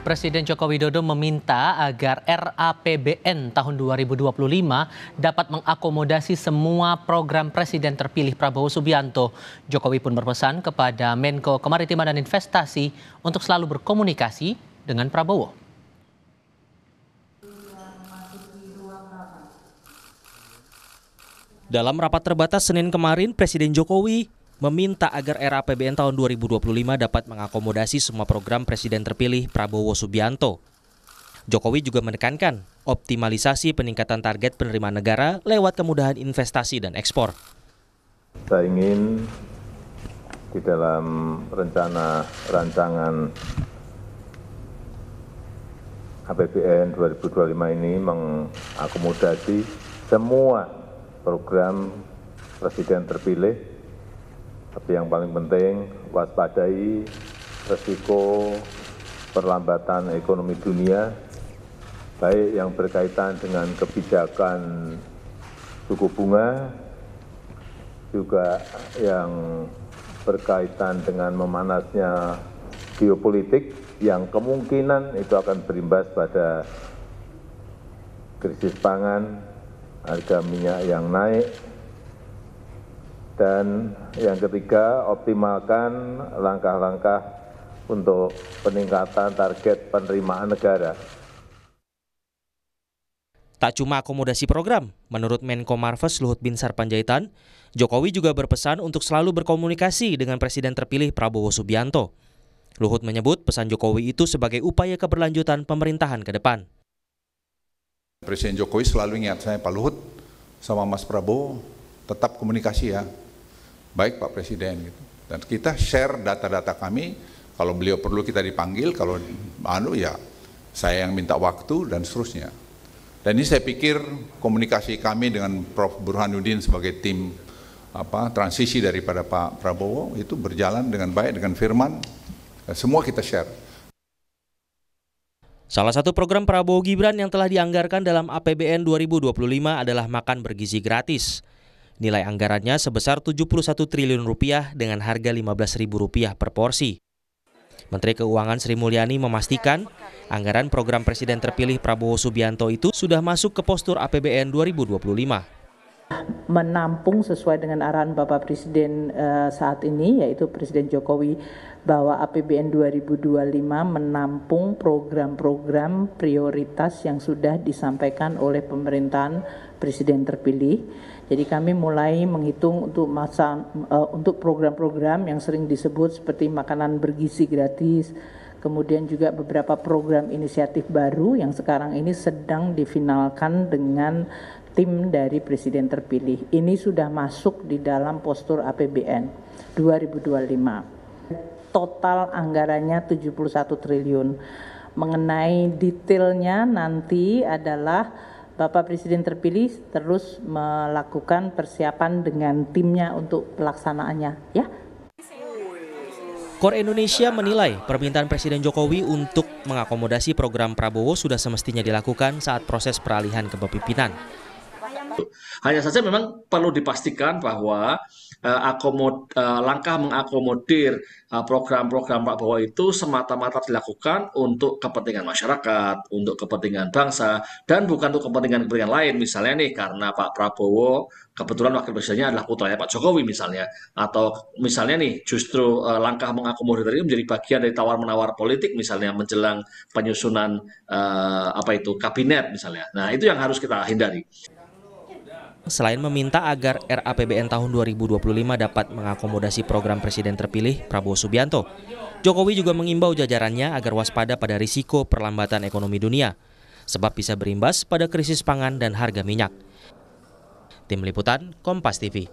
Presiden Joko Widodo meminta agar RAPBN tahun 2025 dapat mengakomodasi semua program Presiden terpilih Prabowo Subianto. Jokowi pun berpesan kepada Menko Kemaritiman dan Investasi untuk selalu berkomunikasi dengan Prabowo. Dalam rapat terbatas Senin kemarin, Presiden Jokowi meminta agar RAPBN tahun 2025 dapat mengakomodasi semua program Presiden terpilih Prabowo Subianto. Jokowi juga menekankan optimalisasi peningkatan target penerimaan negara lewat kemudahan investasi dan ekspor. Saya ingin di dalam rencana rancangan APBN 2025 ini mengakomodasi semua program Presiden terpilih. Tapi yang paling penting, waspadai risiko perlambatan ekonomi dunia, baik yang berkaitan dengan kebijakan suku bunga, juga yang berkaitan dengan memanasnya geopolitik, yang kemungkinan itu akan berimbas pada krisis pangan, harga minyak yang naik. Dan yang ketiga, optimalkan langkah-langkah untuk peningkatan target penerimaan negara. Tak cuma akomodasi program, menurut Menko Marves Luhut Binsar Panjaitan, Jokowi juga berpesan untuk selalu berkomunikasi dengan Presiden terpilih Prabowo Subianto. Luhut menyebut pesan Jokowi itu sebagai upaya keberlanjutan pemerintahan ke depan. Presiden Jokowi selalu ingat saya, Pak Luhut sama Mas Prabowo tetap komunikasi ya. Baik Pak Presiden gitu. Dan kita share data-data kami, kalau beliau perlu kita dipanggil, kalau ya saya yang minta waktu dan seterusnya. Dan ini saya pikir komunikasi kami dengan Prof. Burhanuddin sebagai tim transisi daripada Pak Prabowo itu berjalan dengan baik, dengan firman, semua kita share. Salah satu program Prabowo Gibran yang telah dianggarkan dalam APBN 2025 adalah makan bergizi gratis. Nilai anggarannya sebesar 71 triliun rupiah dengan harga Rp15.000 per porsi. Menteri Keuangan Sri Mulyani memastikan anggaran program Presiden terpilih Prabowo Subianto itu sudah masuk ke postur APBN 2025. Menampung sesuai dengan arahan Bapak Presiden saat ini, yaitu Presiden Jokowi, bahwa APBN 2025 menampung program-program prioritas yang sudah disampaikan oleh pemerintahan Presiden terpilih. Jadi kami mulai menghitung untuk program-program yang sering disebut seperti makanan bergizi gratis, kemudian juga beberapa program inisiatif baru yang sekarang ini sedang difinalkan dengan tim dari Presiden terpilih. Ini sudah masuk di dalam postur APBN 2025. Total anggarannya 71 triliun. Mengenai detailnya nanti adalah Bapak Presiden terpilih terus melakukan persiapan dengan timnya untuk pelaksanaannya, ya. KOR Indonesia menilai permintaan Presiden Jokowi untuk mengakomodasi program Prabowo sudah semestinya dilakukan saat proses peralihan kepemimpinan. Hanya saja memang perlu dipastikan bahwa langkah mengakomodir program-program Pak Prabowo itu semata-mata dilakukan untuk kepentingan masyarakat, untuk kepentingan bangsa, dan bukan untuk kepentingan-kepentingan lain. Misalnya nih, karena Pak Prabowo kebetulan wakil presidennya adalah putranya Pak Jokowi misalnya, atau misalnya nih justru langkah mengakomodir ini menjadi bagian dari tawar-menawar politik misalnya menjelang penyusunan kabinet misalnya. Nah, itu yang harus kita hindari. Selain meminta agar RAPBN tahun 2025 dapat mengakomodasi program Presiden terpilih Prabowo Subianto, Jokowi juga mengimbau jajarannya agar waspada pada risiko perlambatan ekonomi dunia, sebab bisa berimbas pada krisis pangan dan harga minyak. Tim Liputan, Kompas TV.